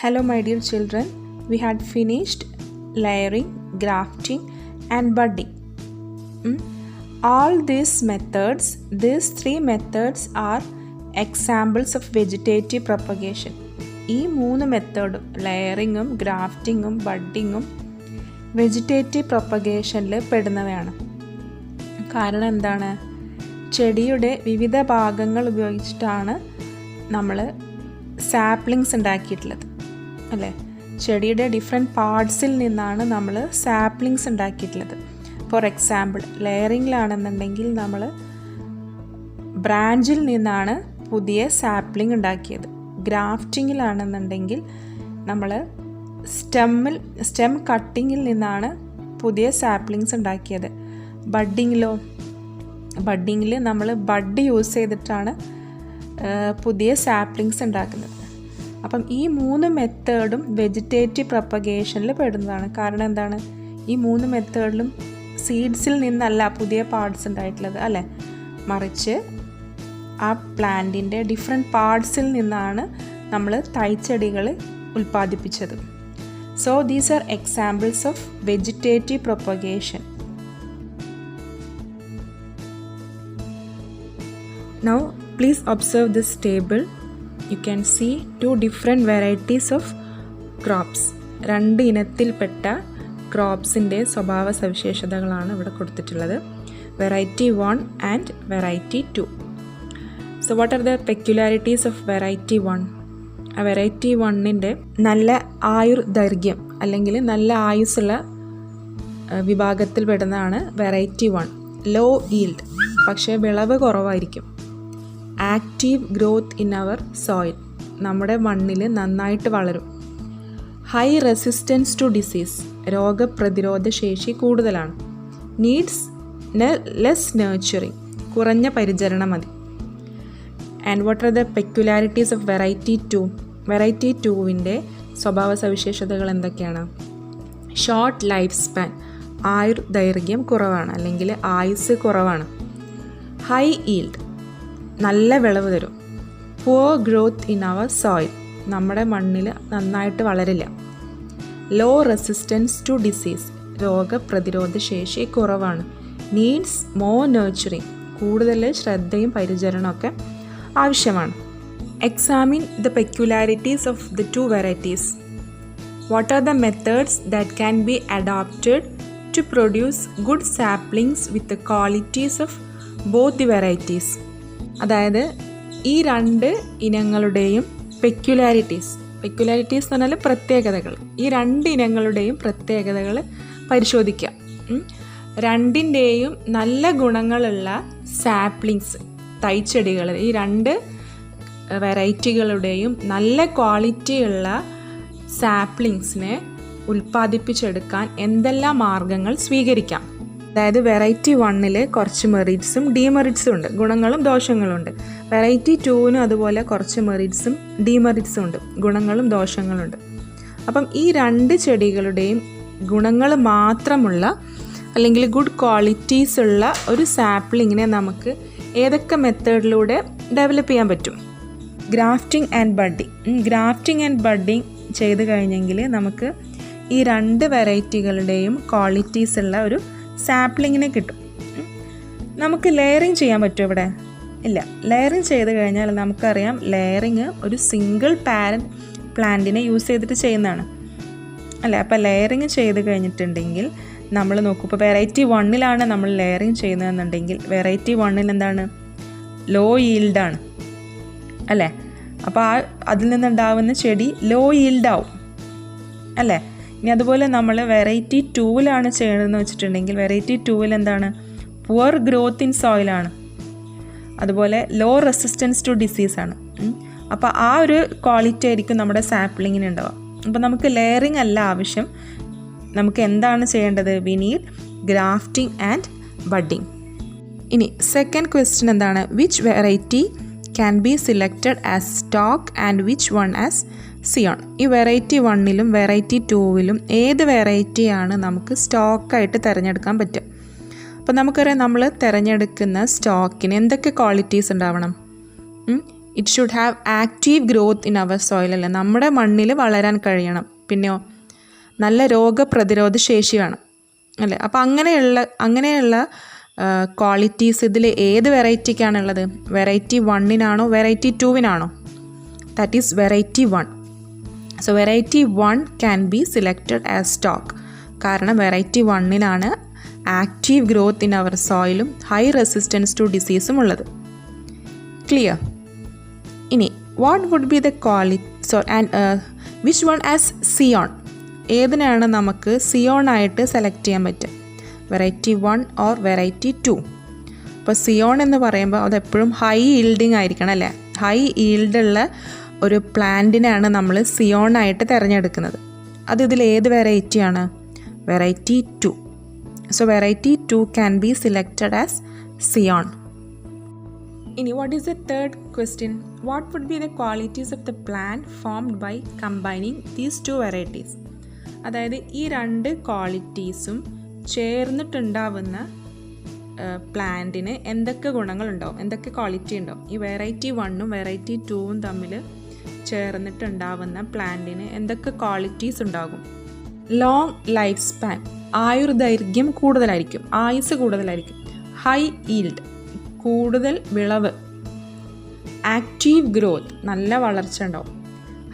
Hello my dear children, we had finished layering, grafting and budding. All these three methods are examples of vegetative propagation. ഈ മൂന്ന് മെത്തേഡും ലെയറിങ്ങും ഗ്രാഫ്റ്റിങ്ങും ബഡ്ഡിങ്ങും vegetative പ്രൊപ്പഗേഷനിൽ പെടുന്നവയാണ്. കാരണം എന്താണ്? ചെടിയുടെ വിവിധ ഭാഗങ്ങൾ ഉപയോഗിച്ചിട്ടാണ് നമ്മൾ സാപ്ലിങ്സ് ഉണ്ടാക്കിയിട്ടുള്ളത് അല്ലേ? ചെടിയുടെ ഡിഫറെൻറ്റ് പാർട്സിൽ നിന്നാണ് നമ്മൾ സാപ്ലിങ്സ് ഉണ്ടാക്കിയിട്ടുള്ളത്. ഫോർ എക്സാമ്പിൾ ലെയറിങ്ങിലാണെന്നുണ്ടെങ്കിൽ നമ്മൾ ബ്രാഞ്ചിൽ നിന്നാണ് പുതിയ സാപ്ലിംഗ് ഉണ്ടാക്കിയത്. ഗ്രാഫ്റ്റിങ്ങിലാണെന്നുണ്ടെങ്കിൽ നമ്മൾ സ്റ്റെം കട്ടിങ്ങിൽ നിന്നാണ് പുതിയ സാപ്ലിങ്സ് ഉണ്ടാക്കിയത്. ബഡ്ഡിങ്ങിൽ നമ്മൾ ബഡ് യൂസ് ചെയ്തിട്ടാണ് പുതിയ സാപ്ലിങ്സ് ഉണ്ടാക്കുന്നത്. അപ്പം ഈ മൂന്ന് മെത്തേഡും വെജിറ്റേറ്റീവ് പ്രൊപ്പഗേഷനിൽ പെടുന്നതാണ്. കാരണം എന്താണ്? ഈ മൂന്ന് മെത്തേഡിലും സീഡ്സിൽ നിന്നല്ല പുതിയ പാർട്സ് ഉണ്ടായിട്ടുള്ളത് അല്ലേ, മറിച്ച് ആ പ്ലാന്റിൻ്റെ ഡിഫറെൻറ്റ് പാർട്സിൽ നിന്നാണ് നമ്മൾ തൈച്ചെടികൾ ഉൽപ്പാദിപ്പിച്ചത്. So these are examples of vegetative propagation. Now please observe this table. You can see two different varieties of crops. രണ്ട് ഇനത്തിൽപ്പെട്ട ക്രോപ്സിൻ്റെ സ്വഭാവ സവിശേഷതകളാണ് ഇവിടെ കൊടുത്തിട്ടുള്ളത്. Variety 1 and variety 2. So what are the peculiarities of variety 1? ആ വെറൈറ്റി 1ൻ്റെ നല്ല ആയുർദൈർഘ്യം അല്ലെങ്കിൽ നല്ല ആയുസ്സുള്ള വിഭാഗത്തിൽ പെടുന്നതാണ് വെറൈറ്റി 1. ലോ ഈൽഡ്, പക്ഷേ വിളവ് കുറവായിരിക്കും. Active growth in our soil, നമ്മുടെ മണ്ണിൽ നന്നായിട്ട് വളരും. ഹൈ റെസിസ്റ്റൻസ് ടു ഡിസീസ്, രോഗപ്രതിരോധ ശേഷി കൂടുതലാണ്. നീഡ്സ് ലെസ് നർച്ചറിങ്, കുറഞ്ഞ പരിചരണം മതി. And what are the peculiarities of variety 2? Variety 2വിൻ്റെ സ്വഭാവ സവിശേഷതകൾ എന്തൊക്കെയാണ്? ഷോർട്ട് ലൈഫ് സ്പാൻ, ആയുർദൈർഘ്യം കുറവാണ് അല്ലെങ്കിൽ ആയുസ് കുറവാണ്. ഹൈ ഈൽഡ്, നല്ല വിളവ് തരും. Poor growth in our soil, നമ്മുടെ മണ്ണിൽ നന്നായിട്ട് വളരില്ല. ലോ റെസിസ്റ്റൻസ് ടു ഡിസീസ്, രോഗപ്രതിരോധ ശേഷി കുറവാണ്. നീഡ്സ് മോർ നർച്ചറിങ്, കൂടുതൽ ശ്രദ്ധയും പരിചരണമൊക്കെ ആവശ്യമാണ്. Examine the peculiarities of the two varieties. What are the methods that can be adopted to produce good saplings with the qualities of both the varieties? അതായത് ഈ രണ്ട് ഇനങ്ങളുടെയും പെക്യുലാരിറ്റീസ് എന്ന് പറഞ്ഞാൽ പ്രത്യേകതകൾ. ഈ രണ്ട് ഇനങ്ങളുടെയും പ്രത്യേകതകൾ പരിശോധിക്കാം. രണ്ടിൻ്റെയും നല്ല ഗുണങ്ങളുള്ള സാപ്ലിങ്സ്, തൈച്ചെടികൾ, ഈ രണ്ട് വെറൈറ്റികളുടെയും നല്ല ക്വാളിറ്റിയുള്ള സാപ്ലിങ്സിനെ ഉൽപ്പാദിപ്പിച്ചെടുക്കാൻ എന്തെല്ലാം മാർഗങ്ങൾ സ്വീകരിക്കാം? അതായത് വെറൈറ്റി 1ൽ കുറച്ച് മെറിറ്റ്സും ഡീമെറിറ്റ്സും ഉണ്ട്, ഗുണങ്ങളും ദോഷങ്ങളും ഉണ്ട്. വെറൈറ്റി 2നും അതുപോലെ കുറച്ച് മെറിറ്റ്സും ഡീമെറിറ്റ്സും ഉണ്ട്, ഗുണങ്ങളും ദോഷങ്ങളും ഉണ്ട്. അപ്പം ഈ രണ്ട് ചെടികളുടെയും ഗുണങ്ങൾ മാത്രമുള്ള അല്ലെങ്കിൽ ഗുഡ് ക്വാളിറ്റീസ് ഉള്ള ഒരു സാപ്ലിങ്ങിനെ നമുക്ക് ഏതൊക്കെ മെത്തേഡിലൂടെ ഡെവലപ്പ് ചെയ്യാൻ പറ്റും? ഗ്രാഫ്റ്റിംഗ് ആൻഡ് ബഡ്ഡിങ് ചെയ്ത് കഴിഞ്ഞെങ്കിൽ നമുക്ക് ഈ രണ്ട് വെറൈറ്റികളുടെയും ക്വാളിറ്റീസ് ഉള്ള ഒരു സാപ്ലിങ്ങിനെ കിട്ടും. നമുക്ക് ലെയറിങ് ചെയ്യാൻ പറ്റും ഇവിടെ? ഇല്ല. ലെയറിങ് ചെയ്ത് കഴിഞ്ഞാൽ നമുക്കറിയാം, ലെയറിങ് ഒരു സിംഗിൾ പാരൻറ്റ് പ്ലാന്റിനെ യൂസ് ചെയ്തിട്ട് ചെയ്യുന്നതാണ് അല്ലേ? അപ്പോൾ ലെയറിങ് ചെയ്ത് കഴിഞ്ഞിട്ടുണ്ടെങ്കിൽ നമ്മൾ നോക്കും, ഇപ്പോൾ വെറൈറ്റി 1ലാണ് നമ്മൾ ലെയറിങ് ചെയ്യുന്നതെന്നുണ്ടെങ്കിൽ വെറൈറ്റി 1ൽ എന്താണ്? ലോ ഈൽഡാണ് അല്ലേ? അപ്പോൾ അതിൽ നിന്നുണ്ടാവുന്ന ചെടി ലോ ഈൽഡാവും അല്ലേ? ഇനി അതുപോലെ നമ്മൾ വെറൈറ്റി 2ലാണ് ചെയ്യണമെന്ന് വെച്ചിട്ടുണ്ടെങ്കിൽ വെറൈറ്റി 2ൽ എന്താണ്? പുവർ ഗ്രോത്ത് ഇൻ സോയിലാണ്, അതുപോലെ ലോ റെസിസ്റ്റൻസ് ടു ഡിസീസാണ്. അപ്പോൾ ആ ഒരു ക്വാളിറ്റി ആയിരിക്കും നമ്മുടെ സാപ്ലിങ്ങിന് ഉണ്ടാവുക. അപ്പോൾ നമുക്ക് ലെയറിങ് അല്ല ആവശ്യം, നമുക്ക് എന്താണ് ചെയ്യേണ്ടത്? We need grafting and budding. ഇനി സെക്കൻഡ് ക്വസ്റ്റ്യൻ എന്താണ്? Which variety can be selected as stock and which one as scion? ഈ വെറൈറ്റി 1ലും വെറൈറ്റി 2വിലും ഏത് വെറൈറ്റിയാണ് നമുക്ക് സ്റ്റോക്കായിട്ട് തിരഞ്ഞെടുക്കാൻ പറ്റുക? അപ്പോൾ നമുക്കറിയാം, നമ്മൾ തിരഞ്ഞെടുക്കുന്ന സ്റ്റോക്കിന് എന്തൊക്കെ ക്വാളിറ്റീസ് ഉണ്ടാവണം? It should have active growth in our soil അല്ലേ, നമ്മുടെ മണ്ണിൽ വളരാൻ കഴിയണം. പിന്നെയോ നല്ല രോഗപ്രതിരോധ ശേഷി വേണം അല്ലേ. അപ്പോൾ അങ്ങനെയുള്ള ക്വാളിറ്റീസ് ഇതിൽ ഏത് വെറൈറ്റിക്കാണുള്ളത്? വെറൈറ്റി 1-നാണോ വെറൈറ്റി 2-നാണോ? That is variety 1. So variety 1 can be selected as stock. കാരണം വെറൈറ്റി 1-നാണ് ആക്റ്റീവ് ഗ്രോത്ത് ഇൻ അവർ സോയിലും ഹൈ റെസിസ്റ്റൻസ് ടു ഡിസീസും ഉള്ളത്. ക്ലിയർ? ഇനി what would be the quality and which one as scion? ഏതിനാണ് നമുക്ക് സിയോൺ ആയിട്ട് സെലക്ട് ചെയ്യാൻ പറ്റുക? Variety 1 or variety 2? അപ്പോൾ സിയോൺ എന്ന് പറയുമ്പോൾ അതെപ്പോഴും ഹൈ ഈൽഡിങ് ആയിരിക്കണം അല്ലേ. ഹൈ ഈൽഡുള്ള ഒരു പ്ലാന്റിനാണ് നമ്മൾ സിയോൺ ആയിട്ട് തിരഞ്ഞെടുക്കുന്നത്. അത് ഇതിൽ ഏത് വെറൈറ്റിയാണ്? Variety 2. So variety 2 can be selected as scion. ഇനി what is the third question? What would be the qualities of the plant formed by combining these 2 varieties? അതായത് ഈ 2 ക്വാളിറ്റീസും ചേർന്നിട്ടുണ്ടാവുന്ന പ്ലാന്റിന് എന്തൊക്കെ ഗുണങ്ങളുണ്ടാവും, എന്തൊക്കെ ക്വാളിറ്റി ഉണ്ടാവും? ഈ വെറൈറ്റി 1ഉം വെറൈറ്റി 2ഉം തമ്മിൽ ചേർന്നിട്ടുണ്ടാവുന്ന പ്ലാന്റിന് എന്തൊക്കെ ക്വാളിറ്റീസ് ഉണ്ടാകും? ലോങ് ലൈഫ് സ്പാൻ, ആയുർദൈർഘ്യം കൂടുതലായിരിക്കും, ആയുസ് കൂടുതലായിരിക്കും. ഹൈ ഈൽഡ്, കൂടുതൽ വിളവ്. ആക്റ്റീവ് ഗ്രോത്ത്, നല്ല വളർച്ച ഉണ്ടാവും.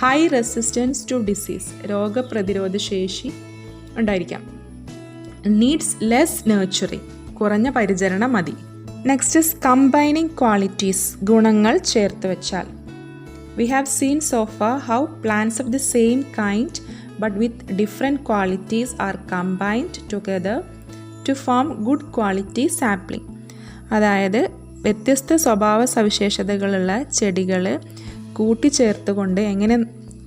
ഹൈ റെസിസ്റ്റൻസ് ടു ഡിസീസ്, രോഗപ്രതിരോധ ശേഷി ഉണ്ടായിരിക്കാം. നീഡ്സ് ലെസ് നർച്ചറിങ്, കുറഞ്ഞ പരിചരണം മതി. നെക്സ്റ്റ് ഇസ് കമ്പൈനിങ് ക്വാളിറ്റീസ്, ഗുണങ്ങൾ ചേർത്ത് വെച്ചാൽ. We have seen so far how plants of the same kind but with different qualities are combined together to form good quality sapling. അതായത് വ്യത്യസ്ത സ്വഭാവ സവിശേഷതകളുള്ള ചെടികൾ കൂട്ടിച്ചേർത്തുകൊണ്ട് എങ്ങനെ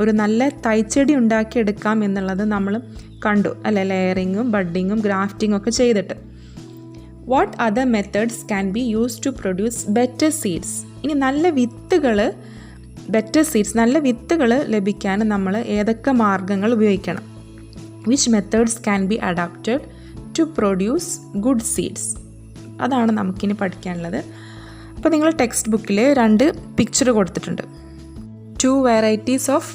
ഒരു നല്ല തൈച്ചെടി ഉണ്ടാക്കിയെടുക്കാം എന്നുള്ളത് നമ്മൾ കണ്ടു അല്ലേ. ലെയറിങ്ങും ബഡ്ഡിങ്ങും ഗ്രാഫ്റ്റിങ്ങും ഒക്കെ ചെയ്തിട്ട്. What other methods can be use to produce better seeds? ഇനി നല്ല വിത്തുകൾ, ബെറ്റർ സീഡ്സ്, നല്ല വിത്തുകൾ ലഭിക്കാൻ നമ്മൾ ഏതൊക്കെ മാർഗങ്ങൾ ഉപയോഗിക്കണം? Which methods can be adapted to produce good seeds? അതാണ് നമുക്കിനി പഠിക്കാനുള്ളത്. അപ്പോൾ നിങ്ങൾ ടെക്സ്റ്റ് ബുക്കിൽ 2 പിക്ചർ കൊടുത്തിട്ടുണ്ട്. 2 varieties of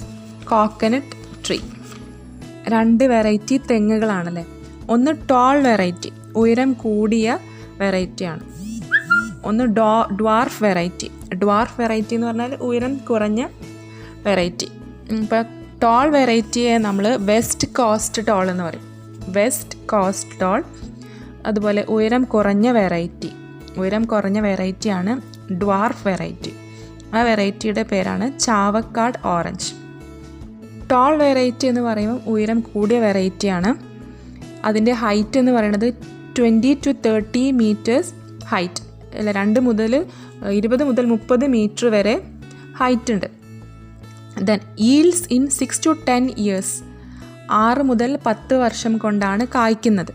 coconut tree. 2 variety തെങ്ങുകളാണല്ലേ. ഒന്ന് ടോൾ വെറൈറ്റി, ഉയരം കൂടിയ വെറൈറ്റിയാണ്. ഒന്ന് ഡ്വാർഫ് വെറൈറ്റി. ഡ്വാർഫ് വെറൈറ്റി എന്ന് പറഞ്ഞാൽ ഉയരം കുറഞ്ഞ വെറൈറ്റി. ഇപ്പോൾ ടോൾ വെറൈറ്റിയെ നമ്മൾ വെസ്റ്റ് കോസ്റ്റ് ടോൾ എന്ന് പറയും. West coast tall. അതുപോലെ ഉയരം കുറഞ്ഞ വെറൈറ്റിയാണ് ഡ്വാർഫ് വെറൈറ്റി. ആ വെറൈറ്റിയുടെ പേരാണ് ചാവക്കാട് ഓറഞ്ച്. ടോൾ വെറൈറ്റി എന്ന് പറയുമ്പോൾ ഉയരം കൂടിയ വെറൈറ്റിയാണ്. അതിൻ്റെ ഹൈറ്റ് എന്ന് പറയുന്നത് 20 to 30 മീറ്റേഴ്സ് ഹൈറ്റ് അല്ല, 20 മുതൽ 30 മീറ്റർ വരെ ഹൈറ്റ് ഉണ്ട്. Then yields in 6 to 10 years, 6 മുതൽ 10 വർഷം കൊണ്ടാണ് കായ്ക്കുന്നത്.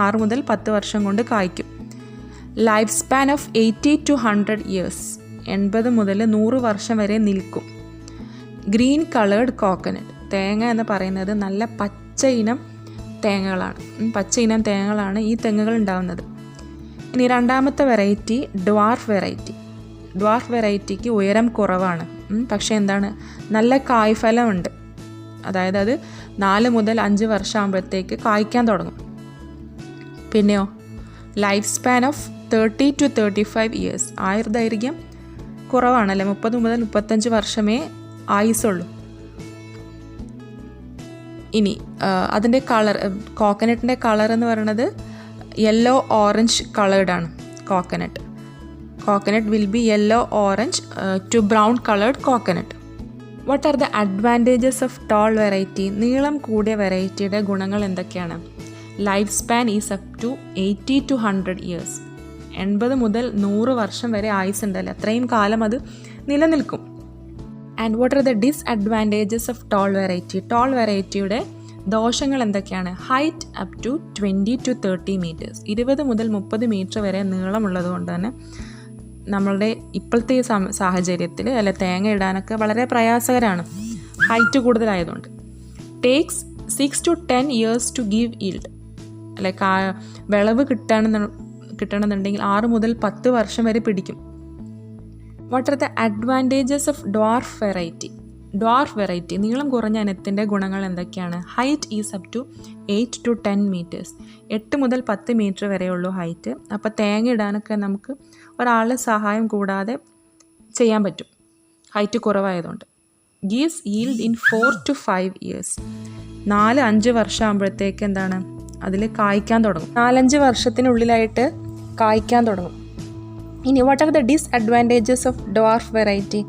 6 മുതൽ 10 വർഷം കൊണ്ട് കായ്ക്കും. Life span of 80 to 100 years, 80 മുതൽ 100 വർഷം വരെ നിൽക്കും. ഗ്രീൻ കളേർഡ് കോക്കനട്ട്, തേങ്ങ എന്ന് പറയുന്നത് നല്ല പച്ച ഇനം തേങ്ങകളാണ് ഈ തെങ്ങുകൾ ഉണ്ടാകുന്നത്. ഇനി രണ്ടാമത്തെ വെറൈറ്റി ഡ്വാർഫ് വെറൈറ്റി. ഡ്വാർഫ് വെറൈറ്റിക്ക് ഉയരം കുറവാണ്, പക്ഷേ എന്താണ്, നല്ല കായ്ഫലമുണ്ട്. അതായത് അത് 4 മുതൽ 5 വർഷം ആകുമ്പോഴത്തേക്ക് കായ്ക്കാൻ തുടങ്ങും. പിന്നെയോ life span of 30 to 35 years, ആയുർദൈർഘ്യം കുറവാണല്ലേ, 30 മുതൽ 35 വർഷമേ ആയുസുള്ളൂ. ഇനി അതിൻ്റെ കളർ, കോക്കനട്ടിൻ്റെ കളർ എന്ന് പറയുന്നത് യെല്ലോ ഓറഞ്ച് കളേർഡാണ്. Coconut will be yellow orange to brown coloured coconut. What are the advantages of tall variety? നീളം കൂടിയ വെറൈറ്റിയുടെ ഗുണങ്ങൾ എന്തൊക്കെയാണ്? Life span is up to 80 to 100 years, 80 മുതൽ 100 വർഷം വരെ ആയുസ് ഉണ്ടല്ലോ, അത്രയും കാലം അത് നിലനിൽക്കും. And what are the disadvantages of tall variety? Tall വെറൈറ്റിയുടെ ദോഷങ്ങൾ എന്തൊക്കെയാണ്? Height up to 20 to 30 metres, 20 മുതൽ 30 മീറ്റർ വരെ നീളമുള്ളത് കൊണ്ട് തന്നെ നമ്മളുടെ ഇപ്പോഴത്തെ ഈ സാഹചര്യത്തിൽ അല്ലെ തേങ്ങ ഇടാനൊക്കെ വളരെ പ്രയാസകരമാണ്, ഹൈറ്റ് കൂടുതലായതുകൊണ്ട്. Takes 6 to 10 years to give yield, അല്ലെ വിളവ് കിട്ടണമെന്നുണ്ടെങ്കിൽ 6 മുതൽ 10 വർഷം വരെ പിടിക്കും. What are the advantages of dwarf variety? Dwarf variety നീളം കുറഞ്ഞ ഇനത്തിൻ്റെ ഗുണങ്ങൾ എന്തൊക്കെയാണ്? Height is up to 8 to 10 meters. 8 മുതൽ 10 മീറ്റർ വരെയുള്ളൂ ഹൈറ്റ്. അപ്പോൾ തേങ്ങ ഇടാനൊക്കെ നമുക്ക് ഒരാളുടെ സഹായം കൂടാതെ ചെയ്യാൻ പറ്റും, ഹൈറ്റ് കുറവായതുകൊണ്ട്. Gives yield in 4 to 5 years. 4-5 വർഷം ആകുമ്പോഴത്തേക്ക് എന്താണ് അതിൽ കായ്ക്കാൻ തുടങ്ങും. 4-5 വർഷത്തിനുള്ളിലായിട്ട് കായ്ക്കാൻ തുടങ്ങും. ഇനി what are the disadvantages of dwarf variety?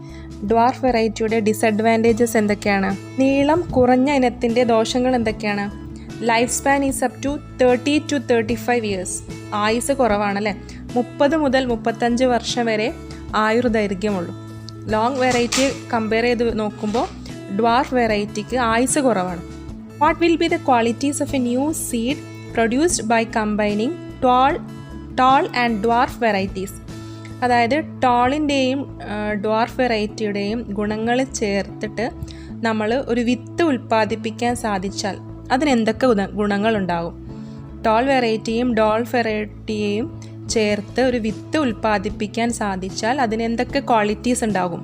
Dwarf വെറൈറ്റിയുടെ ഡിസഡ്വാൻറ്റേജസ് എന്തൊക്കെയാണ്? നീളം കുറഞ്ഞ ഇനത്തിൻ്റെ ദോഷങ്ങൾ എന്തൊക്കെയാണ്? Life span is up to 30 to 35 years. ആയുസ് കുറവാണല്ലേ, 30 മുതൽ 35 വർഷം വരെ ആയുർദൈർഘ്യമുള്ളൂ. ലോങ് വെറൈറ്റി കമ്പയർ ചെയ്ത് നോക്കുമ്പോൾ ഡ്വാർഫ് വെറൈറ്റിക്ക് ആയുസ് കുറവാണ്. What will be the qualities of a new seed produced by combining tall and dwarf varieties? അതായത് ടാളിൻ്റെയും ഡ്വാർഫ് വെറൈറ്റിയുടെയും ഗുണങ്ങൾ ചേർത്തിട്ട് നമ്മൾ ഒരു വിത്ത് ഉൽപ്പാദിപ്പിക്കാൻ സാധിച്ചാൽ അതിനെന്തൊക്കെ ഗുണങ്ങളുണ്ടാകും? ടാൾ വെറൈറ്റിയും ഡ്വാർഫ് വെറൈറ്റിയെയും ചേർത്ത് ഒരു വിത്ത് ഉൽപ്പാദിപ്പിക്കാൻ സാധിച്ചാൽ അതിനെന്തൊക്കെ ക്വാളിറ്റീസ് ഉണ്ടാകും?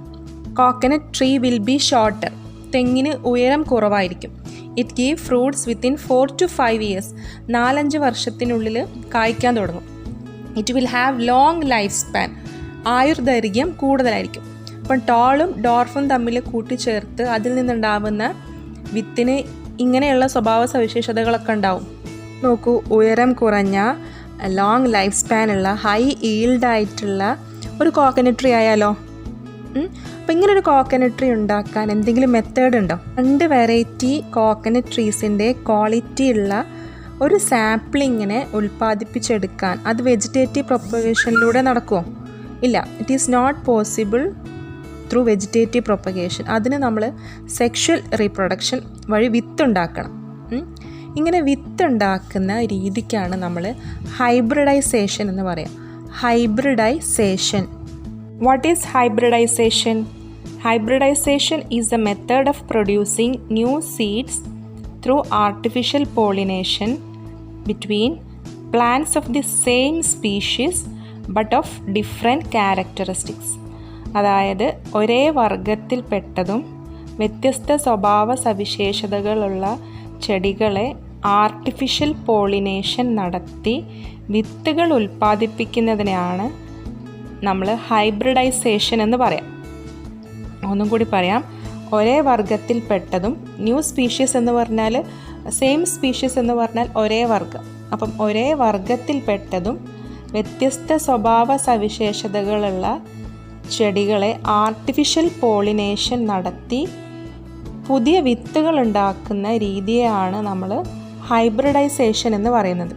Coconut tree will be shorter. തെങ്ങിന് ഉയരം കുറവായിരിക്കും. It give fruits within 4 to 5 years. 4-5 വർഷത്തിനുള്ളിൽ കായ്ക്കാൻ തുടങ്ങും. It will have long life span. ആയുർദൈർഘ്യം കൂടുതലായിരിക്കും. അപ്പം ടോളും ഡോർഫും തമ്മിൽ കൂട്ടിച്ചേർത്ത് അതിൽ നിന്നുണ്ടാവുന്ന വിത്തിന് ഇങ്ങനെയുള്ള സ്വഭാവ സവിശേഷതകളൊക്കെ ഉണ്ടാവും. നോക്കൂ, ഉയരം കുറഞ്ഞ ലോങ് ലൈഫ് സ്പാനുള്ള ഹൈ ഈൽഡായിട്ടുള്ള ഒരു കോക്കനട്ട് ട്രീ ആയാലോ? അപ്പം ഇങ്ങനൊരു കോക്കനട്ട് ട്രീ ഉണ്ടാക്കാൻ എന്തെങ്കിലും മെത്തേഡ് ഉണ്ടോ? 2 വെറൈറ്റി കോക്കനട്ട് ട്രീസിൻ്റെ ക്വാളിറ്റി ഉള്ള ഒരു സാപ്ലിങ്ങിനെ ഉൽപ്പാദിപ്പിച്ചെടുക്കാൻ അത് വെജിറ്റേറ്റീവ് പ്രൊപ്പഗേഷനിലൂടെ നടക്കുമോ? ഇല്ല. It is not possible through vegetative propagation. അതിന് നമ്മൾ സെക്ഷൽ റീപ്രൊഡക്ഷൻ വഴി വിത്തുണ്ടാക്കണം. ഇങ്ങനെ വിത്തുണ്ടാക്കുന്ന രീതിക്കാണ് നമ്മൾ ഹൈബ്രിഡൈസേഷൻ എന്ന് പറയാം. Hybridisation. What is hybridisation? Hybridisation is a method of producing new seeds through artificial pollination between plants of the same species but of different characteristics. അതായത് ഒരേ വർഗത്തിൽപ്പെട്ടതും വ്യത്യസ്ത സ്വഭാവ സവിശേഷതകളുള്ള ചെടികളെ ആർട്ടിഫിഷ്യൽ പോളിനേഷൻ നടത്തി വിത്തുകൾ ഉൽപ്പാദിപ്പിക്കുന്നതിനെയാണ് നമ്മൾ ഹൈബ്രിഡൈസേഷൻ എന്ന് പറയാം. ഒന്നും കൂടി പറയാം. ഒരേ വർഗത്തിൽപ്പെട്ടതും, ന്യൂ സ്പീഷീസ് എന്ന് പറഞ്ഞാൽ സെയിം സ്പീഷീസ് എന്ന് പറഞ്ഞാൽ ഒരേ വർഗം. അപ്പം ഒരേ വർഗത്തിൽപ്പെട്ടതും വ്യത്യസ്ത സ്വഭാവ സവിശേഷതകളുള്ള ചെടികളെ ആർട്ടിഫിഷ്യൽ പോളിനേഷൻ നടത്തി പുതിയ വിത്തുകൾ ഉണ്ടാക്കുന്ന രീതിയെയാണ് നമ്മൾ ഹൈബ്രിഡൈസേഷൻ എന്ന് പറയുന്നത്.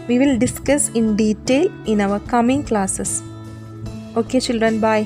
We will discuss in detail in our coming classes. Okay children, bye.